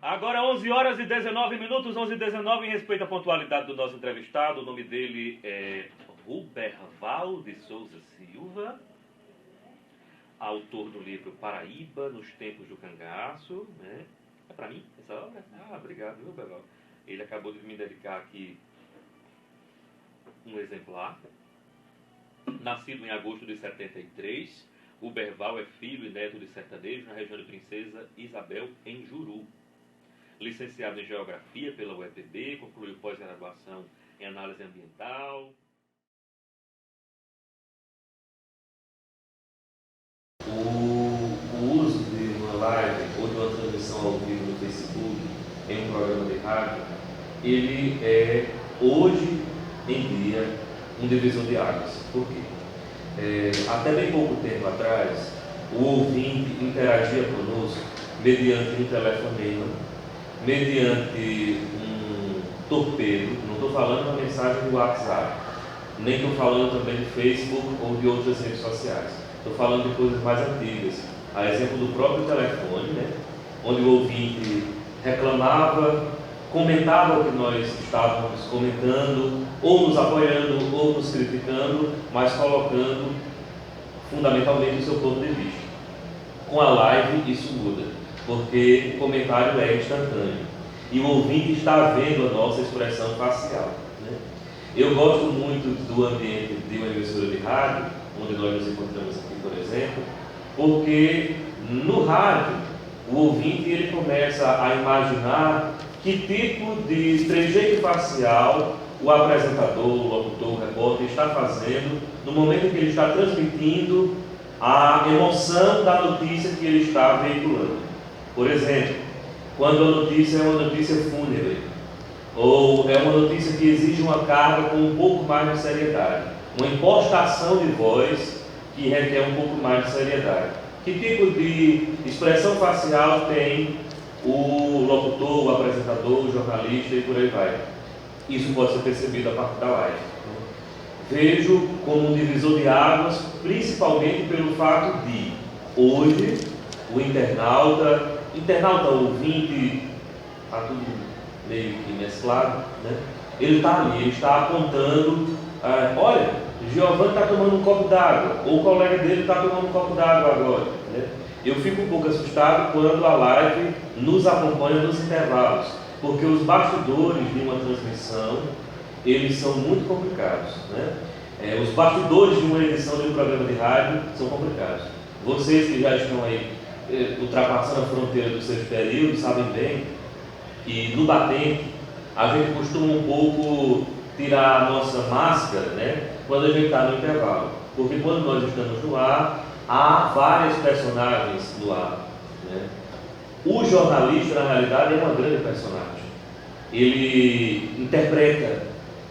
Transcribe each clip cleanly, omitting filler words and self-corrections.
Agora 11 horas e 19 minutos, 11 e 19, em respeito à pontualidade do nosso entrevistado. O nome dele é Ruberval de Souza Silva, autor do livro Paraíba nos Tempos do Cangaço, né? É para mim essa obra? Ah, obrigado, Ruberval. Ele acabou de me dedicar aqui um exemplar. Nascido em agosto de 73, Ruberval é filho e neto de sertanejo na região de Princesa Isabel, em Juru. Licenciado em Geografia pela UEPB, concluiu pós-graduação em Análise Ambiental. O uso de uma live ou de uma transmissão ao vivo no Facebook em um programa de rádio, ele é, hoje em dia, um divisor de águas. Por quê? Até bem pouco tempo atrás, o ouvinte interagia conosco mediante um telefonema, mediante um torpedo. Não estou falando uma mensagem do WhatsApp, nem estou falando também do Facebook ou de outras redes sociais. Estou falando de coisas mais antigas, a exemplo do próprio telefone, né? Onde o ouvinte reclamava, comentava o que nós estávamos comentando, ou nos apoiando, ou nos criticando, mas colocando fundamentalmente o seu ponto de vista. Com a live isso muda, porque o comentário é instantâneo e o ouvinte está vendo a nossa expressão facial, né? Eu gosto muito do ambiente de uma emissora de rádio, onde nós nos encontramos aqui, por exemplo, porque no rádio o ouvinte ele começa a imaginar que tipo de trejeito facial o apresentador, o locutor, o repórter está fazendo no momento em que ele está transmitindo a emoção da notícia que ele está veiculando. Por exemplo, quando a notícia é uma notícia fúnebre, ou é uma notícia que exige uma carga com um pouco mais de seriedade, uma impostação de voz que requer um pouco mais de seriedade. Que tipo de expressão facial tem o locutor, o apresentador, o jornalista e por aí vai? Isso pode ser percebido a partir da live. Vejo como um divisor de águas, principalmente pelo fato de, hoje, o internauta ouvinte, está tudo meio que mesclado, né? Ele está ali, ele está apontando, olha, Giovanni está tomando um copo d'água, ou o colega dele está tomando um copo d'água agora, né? Eu fico um pouco assustado quando a live nos acompanha nos intervalos, porque os bastidores de uma transmissão, eles são muito complicados, né? Os bastidores de uma edição de um programa de rádio são complicados. Vocês que já estão aí ultrapassando a fronteira dos seus períodos, sabem bem que no batente a gente costuma um pouco tirar a nossa máscara, né, quando a gente está no intervalo, porque quando nós estamos no ar, há várias personagens no ar, né? O jornalista, na realidade, é uma grande personagem. Ele interpreta,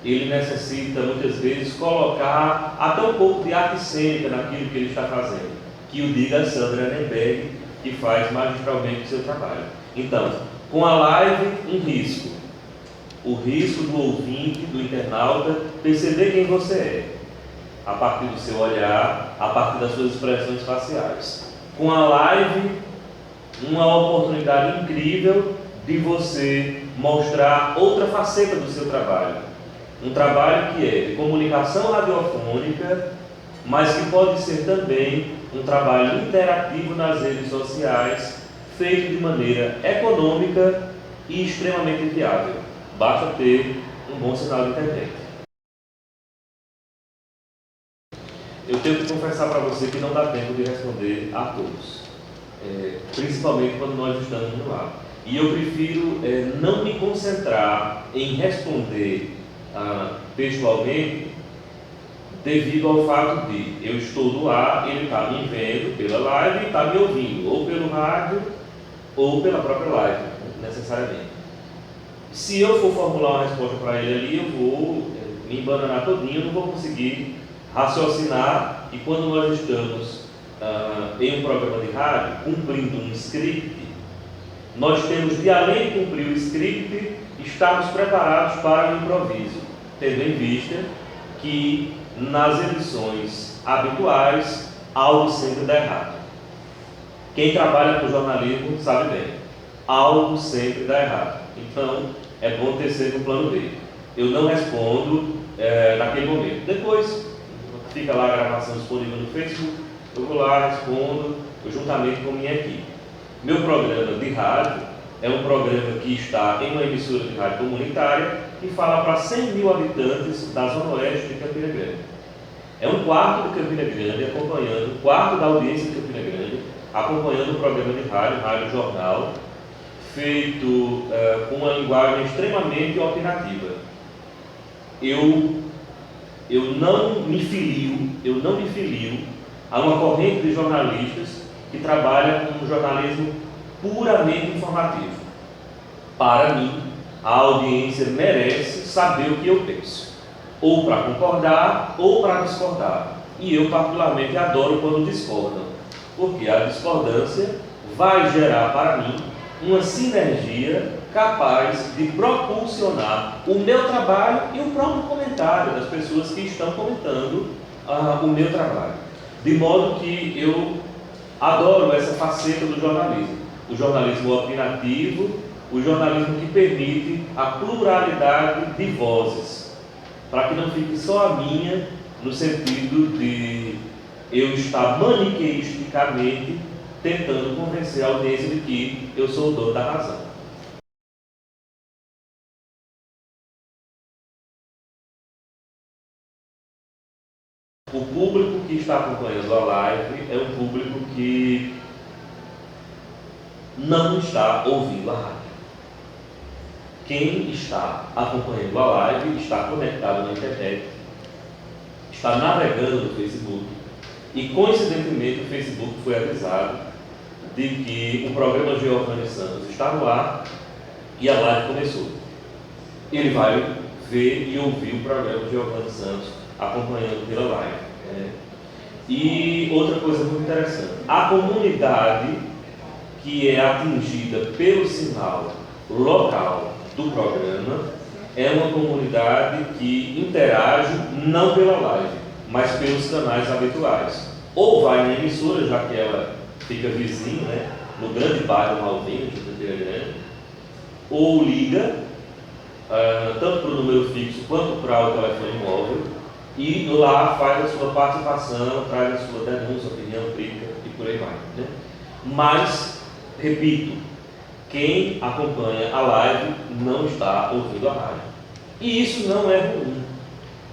ele necessita muitas vezes colocar até um pouco de arte cênica naquilo que ele está fazendo, que o diga a Sandra Nemberg, que faz magistralmente o seu trabalho. Então, com a live, um risco. O risco do ouvinte, do internauta, perceber quem você é, a partir do seu olhar, a partir das suas expressões faciais. Com a live, uma oportunidade incrível de você mostrar outra faceta do seu trabalho. Um trabalho que é de comunicação radiofônica, mas que pode ser também um trabalho interativo nas redes sociais, feito de maneira econômica e extremamente viável. Basta ter um bom sinal de internet. Eu tenho que confessar para você que não dá tempo de responder a todos, principalmente quando nós estamos no ar. E eu prefiro não me concentrar em responder pessoalmente, devido ao fato de eu estou no ar, ele está me vendo pela live e está me ouvindo, ou pelo rádio, ou pela própria live, necessariamente. Se eu for formular uma resposta para ele ali, eu vou me embananar todinho, eu não vou conseguir raciocinar. E quando nós estamos em um programa de rádio, cumprindo um script, nós temos de, além de cumprir o script, estarmos preparados para o improviso, tendo em vista que nas edições habituais algo sempre dá errado. Quem trabalha com jornalismo sabe bem. algo sempre dá errado. Então, é bom ter sempre um plano B. Eu não respondo naquele momento. Depois, fica lá a gravação disponível no Facebook, eu vou lá, respondo, juntamente com minha equipe. Meu programa de rádio é um programa que está em uma emissora de rádio comunitária que fala para 100 mil habitantes da Zona Oeste de Campina Grande. É um quarto de Campina Grande acompanhando, quarto da audiência de Campina Grande, acompanhando o programa de rádio, Rádio Jornal, feito com uma linguagem extremamente opinativa. Eu não me filio a uma corrente de jornalistas que trabalha com um jornalismo puramente informativo. Para mim, a audiência merece saber o que eu penso, ou para concordar ou para discordar. E eu particularmente adoro quando discordam, porque a discordância vai gerar para mim uma sinergia capaz de propulsionar o meu trabalho e o próprio comentário das pessoas que estão comentando o meu trabalho. De modo que eu adoro essa faceta do jornalismo. O jornalismo opinativo, o jornalismo que permite a pluralidade de vozes, para que não fique só a minha, no sentido de eu estar maniqueisticamente tentando convencer a audiência de que eu sou o dono da razão. O público que está acompanhando a live é um público que não está ouvindo a rádio. Quem está acompanhando a live está conectado na internet, está navegando no Facebook e, coincidentemente, o Facebook foi avisado de que o programa Giovanni Santos está no ar e a live começou. Ele vai ver e ouvir o programa Giovanni Santos acompanhando pela live. E outra coisa muito interessante, a comunidade que é atingida pelo sinal local do programa é uma comunidade que interage não pela live, mas pelos canais habituais. Ou vai na emissora, já que ela fica vizinha, né, no grande bairro Malvino, de Campina Grande, ou liga, tanto para o número fixo quanto para o telefone móvel, e lá faz a sua participação, traz a sua denúncia, opinião, crítica e por aí vai. Né? Mas, repito, quem acompanha a live não está ouvindo a rádio. E isso não é ruim.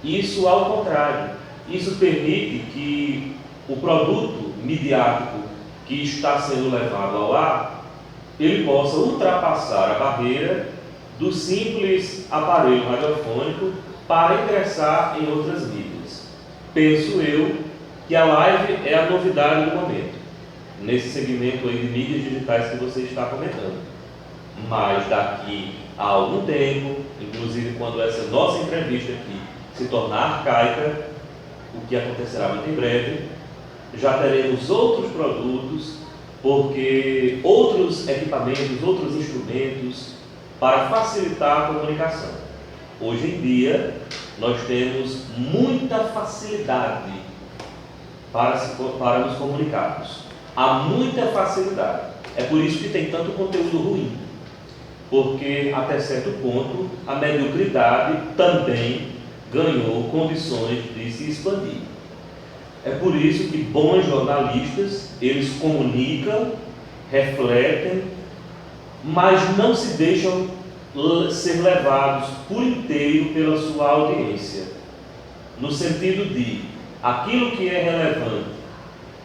Isso, ao contrário, isso permite que o produto midiático que está sendo levado ao ar, ele possa ultrapassar a barreira do simples aparelho radiofônico para ingressar em outras mídias. Penso eu que a live é a novidade do momento, nesse segmento aí de mídias digitais que você está comentando. Mas daqui a algum tempo, inclusive quando essa nossa entrevista aqui se tornar arcaica, o que acontecerá muito em breve, já teremos outros produtos, porque outros equipamentos, outros instrumentos para facilitar a comunicação. Hoje em dia, nós temos muita facilidade para nos comunicarmos. Há muita facilidade. É por isso que tem tanto conteúdo ruim. Porque, até certo ponto, a mediocridade também ganhou condições de se expandir. É por isso que bons jornalistas, eles comunicam, refletem, mas não se deixam ser levados por inteiro pela sua audiência, no sentido de aquilo que é relevante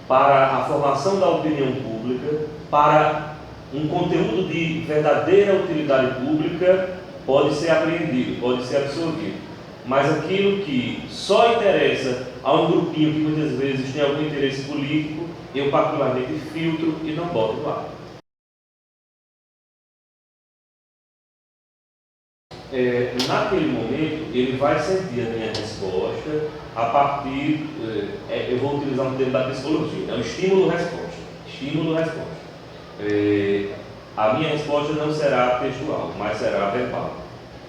para a formação da opinião pública, para um conteúdo de verdadeira utilidade pública, pode ser apreendido, pode ser absorvido, mas aquilo que só interessa a um grupinho que muitas vezes tem algum interesse político, eu particularmente filtro e não boto no ar. Naquele momento, ele vai sentir a minha resposta a partir, eu vou utilizar um termo da psicologia, é um estímulo-resposta. Estímulo-resposta. A minha resposta não será textual, mas será verbal.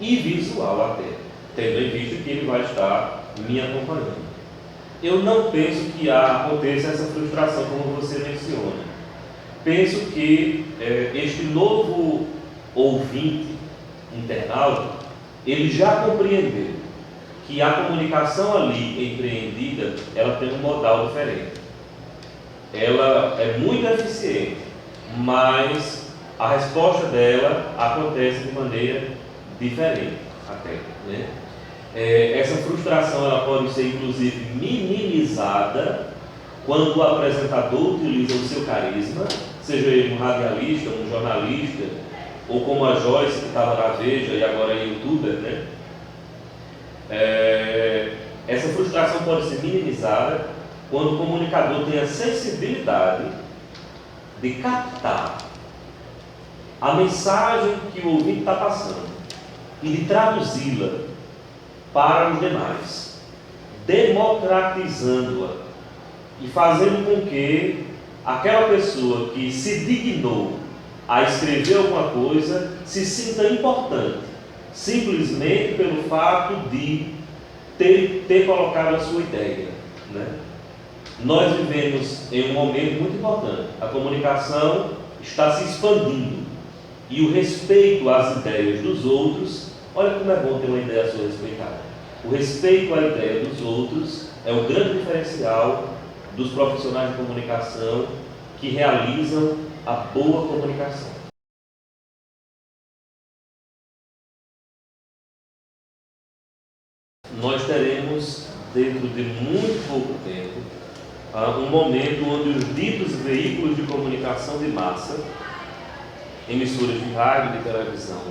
E visual até, tendo em vista que ele vai estar me acompanhando. Eu não penso que aconteça essa frustração como você menciona. penso que este novo ouvinte, internauta, ele já compreendeu que a comunicação ali empreendida, ela tem um modal diferente. Ela é muito eficiente, mas a resposta dela acontece de maneira diferente até, né? Essa frustração ela pode ser inclusive minimizada quando o apresentador utiliza o seu carisma, seja ele um radialista, um jornalista, ou como a Joyce, que estava na Veja e agora é youtuber, né? Essa frustração pode ser minimizada quando o comunicador tem a sensibilidade de captar a mensagem que o ouvinte está passando e de traduzi-la para os demais, democratizando-a e fazendo com que aquela pessoa que se dignou a escrever alguma coisa se sinta importante, simplesmente pelo fato de ter colocado a sua ideia, né? Nós vivemos em um momento muito importante. A comunicação está se expandindo e o respeito às ideias dos outros, olha como é bom ter uma ideia sua respeitada. O respeito à ideia dos outros é o grande diferencial dos profissionais de comunicação que realizam a boa comunicação. Nós teremos, dentro de muito pouco tempo, um momento onde os ditos veículos de comunicação de massa, emissoras de rádio e de televisão,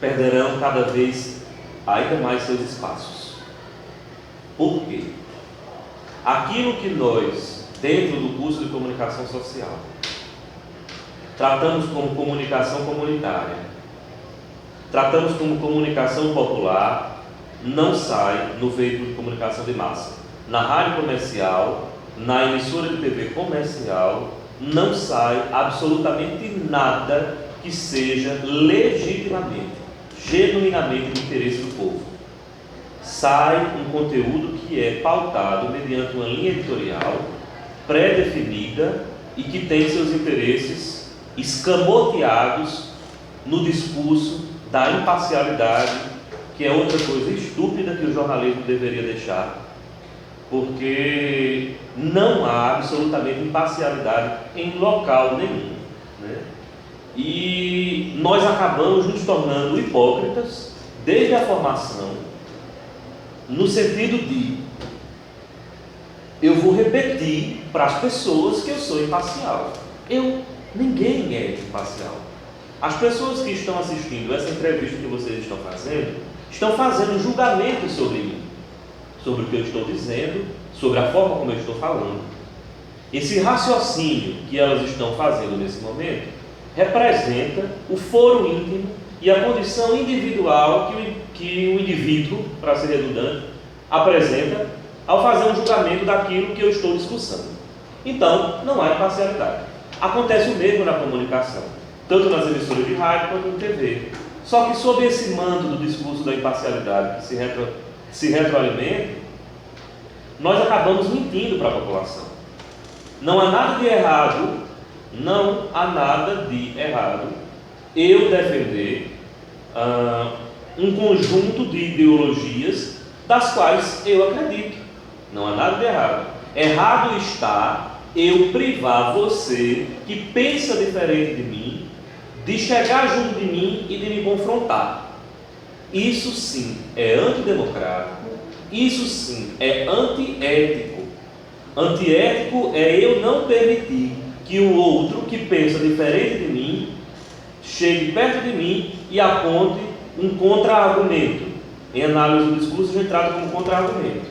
perderão cada vez ainda mais seus espaços. Por quê? Aquilo que nós, dentro do curso de comunicação social, tratamos como comunicação comunitária, tratamos como comunicação popular, não sai no veículo de comunicação de massa. Na rádio comercial, na emissora de TV comercial, não sai absolutamente nada que seja legitimamente, genuinamente do interesse do povo. Sai um conteúdo que é pautado mediante uma linha editorial pré-definida e que tem seus interesses escamoteados no discurso da imparcialidade, que é outra coisa estúpida que o jornalismo deveria deixar, porque não há absolutamente imparcialidade em local nenhum, né? E nós acabamos nos tornando hipócritas desde a formação, no sentido de eu vou repetir para as pessoas que eu sou imparcial. Ninguém é imparcial. As pessoas que estão assistindo essa entrevista que vocês estão fazendo julgamento sobre mim, sobre o que eu estou dizendo, sobre a forma como eu estou falando. Esse raciocínio que elas estão fazendo nesse momento representa o foro íntimo e a condição individual que o indivíduo, para ser redundante, apresenta ao fazer um julgamento daquilo que eu estou discussando. Então, não há imparcialidade. Acontece o mesmo na comunicação, tanto nas emissoras de rádio quanto na TV. Só que sob esse manto do discurso da imparcialidade que se retroalimenta, nós acabamos mentindo para a população. Não há nada de errado eu defender um conjunto de ideologias das quais eu acredito. Não há nada de errado. Errado está eu privar você que pensa diferente de mim de chegar junto de mim e de me confrontar. Isso sim é antidemocrático, isso sim é antiético. Antiético é eu não permitir que o outro que pensa diferente de mim chegue perto de mim e aponte um contra-argumento. Em análise do discurso, a gente trata como contra-argumento.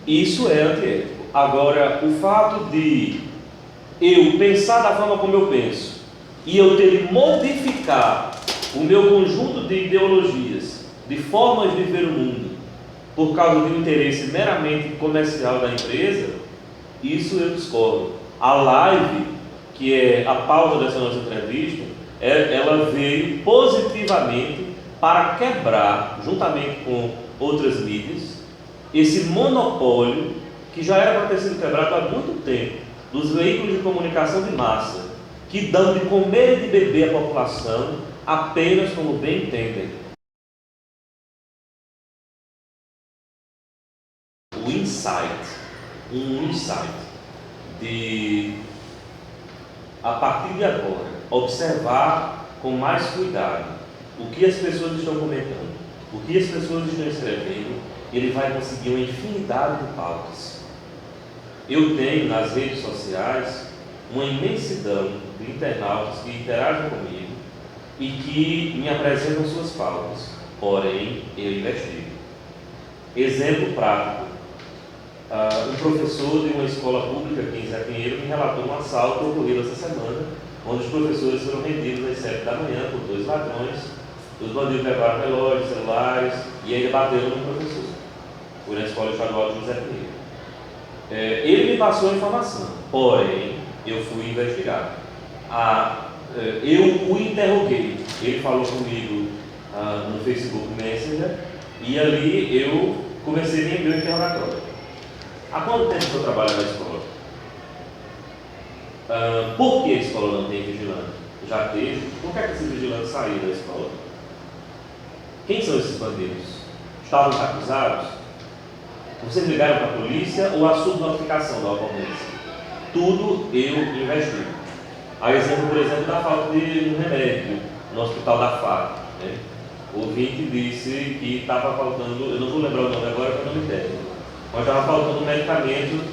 Isso é antiético. Agora, o fato de eu pensar da forma como eu penso e eu ter de modificar o meu conjunto de ideologias, de formas de ver o mundo, por causa de um interesse meramente comercial da empresa, isso eu discordo. A live, que é a pauta dessa nossa entrevista, ela veio positivamente para quebrar, juntamente com outras mídias, esse monopólio que já era para ter sido quebrado há muito tempo dos veículos de comunicação de massa, que dão de comer e de beber à população apenas como bem entendem. O um insight de, a partir de agora, observar com mais cuidado o que as pessoas estão comentando, o que as pessoas estão escrevendo, ele vai conseguir uma infinidade de pautas. Eu tenho nas redes sociais uma imensidão de internautas que interagem comigo e que me apresentam suas pautas, porém eu investigo. Exemplo prático: um professor de uma escola pública aqui em Zé Pinheiro me relatou um assalto ocorrido essa semana, onde os professores foram rendidos às 7 da manhã por 2 ladrões. Os bandidos levaram relógios, celulares e ainda bateram no professor. Foi na Escola Estadual de José Pinheiro. Ele me passou a informação, porém eu fui investigar. Eu o interroguei. Ele falou comigo no Facebook Messenger e ali eu comecei a enviar o interrogatório. Há quanto tempo eu trabalho na escola? Por que a escola não tem vigilante? Já teve. Por que esse vigilante saiu da escola? Quem são esses bandidos? Estavam acusados? Vocês ligaram para a polícia ou a subnotificação da ocorrência? Tudo eu investigo. Há exemplo, por exemplo, da falta de um remédio no hospital da FAP. Né? O ouvinte disse que estava faltando, eu não vou lembrar o nome agora porque não me deve, mas estava faltando um medicamento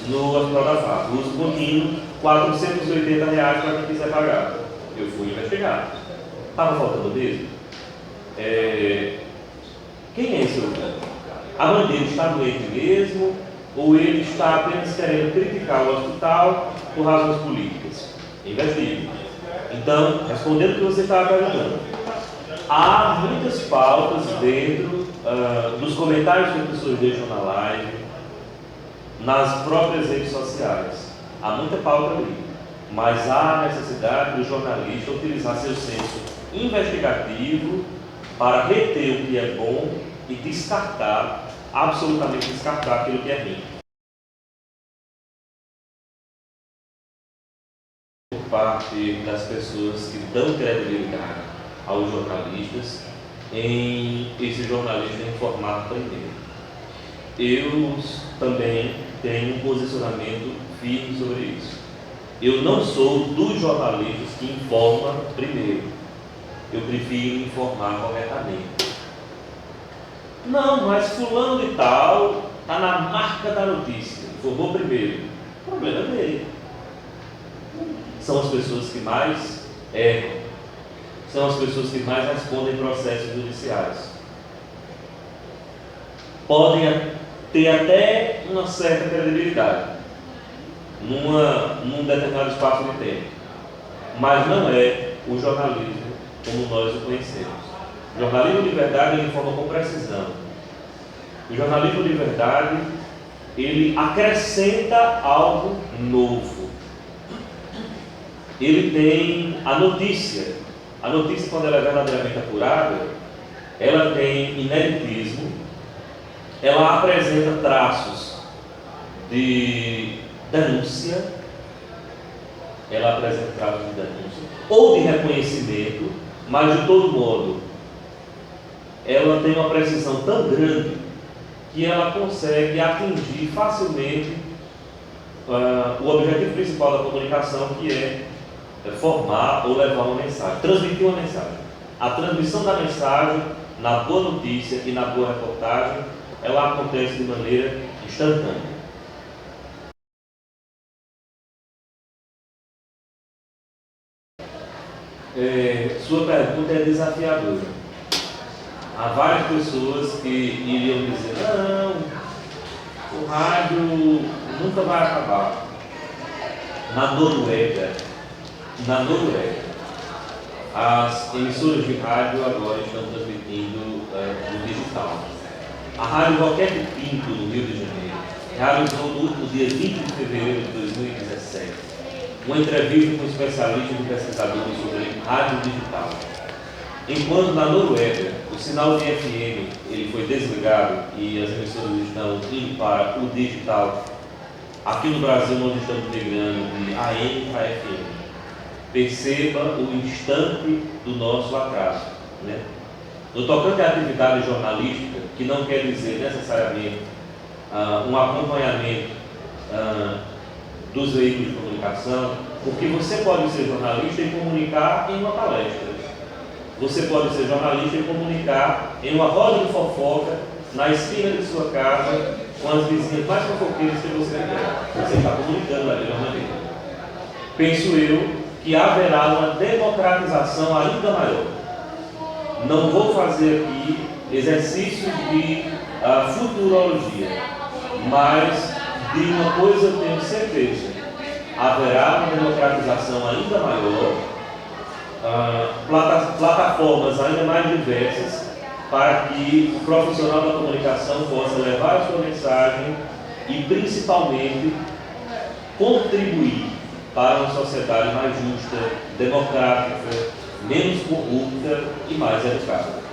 no hospital da FAP. Uso contínuo, R$480 para quem quiser pagar. Eu fui investigar. Estava faltando mesmo? Quem é esse ouvinte? A mãe dele está doente mesmo, ou ele está apenas querendo criticar o hospital por razões políticas? Investigue. Então, respondendo o que você estava perguntando, há muitas pautas dentro dos comentários que as pessoas deixam na live, nas próprias redes sociais. Há muita pauta ali, mas há a necessidade do jornalista utilizar seu senso investigativo para reter o que é bom e descartar, absolutamente descartar aquilo que é ruim. Por parte das pessoas que dão credibilidade aos jornalistas, em esse jornalista informar primeiro. Eu também tenho um posicionamento firme sobre isso. Eu não sou dos jornalistas que informam primeiro. Eu prefiro informar corretamente. Não, mas fulano e tal está na marca da notícia, informou primeiro. O problema é dele. São as pessoas que mais erram. São as pessoas que mais respondem processos judiciais. Podem ter até uma certa credibilidade num determinado espaço de tempo, mas não é o jornalismo como nós o conhecemos. O jornalismo de verdade ele informa com precisão. O jornalismo de verdade ele acrescenta algo novo. Ele tem a notícia. A notícia, quando ela é verdadeiramente apurada, ela tem ineditismo, ela apresenta traços de denúncia, ou de reconhecimento, mas de todo modo, ela tem uma precisão tão grande que ela consegue atingir facilmente o objetivo principal da comunicação, que é formar ou levar uma mensagem, transmitir uma mensagem. A transmissão da mensagem, na boa notícia e na boa reportagem, ela acontece de maneira instantânea. Sua pergunta é desafiadora. Há várias pessoas que iriam dizer: não, o rádio nunca vai acabar. Na Noruega, as emissoras de rádio agora estão transmitindo no digital. A Rádio Roquete Pinto, no Rio de Janeiro, realizou no último dia 20 de fevereiro de 2017 uma entrevista com especialistas e pesquisadores sobre rádio digital. Enquanto na Noruega o sinal de FM ele foi desligado e as emissoras estão indo para o digital, Aqui no Brasil nós estamos migrando de AM para FM. Perceba o instante do nosso atraso, né? No tocante à atividade jornalística, que não quer dizer necessariamente um acompanhamento dos veículos de comunicação, porque você pode ser jornalista e comunicar em uma palestra. Você pode ser jornalista e comunicar em uma roda de fofoca na esquina de sua casa com as vizinhas mais fofoqueiras que você quer. Você está comunicando da mesma maneira. Penso eu que haverá uma democratização ainda maior. Não vou fazer aqui exercício de futurologia, mas de uma coisa eu tenho certeza: haverá uma democratização ainda maior, plataformas ainda mais diversas, para que o profissional da comunicação possa levar a sua mensagem e, principalmente, contribuir para uma sociedade mais justa, democrática, menos corrupta e mais educada.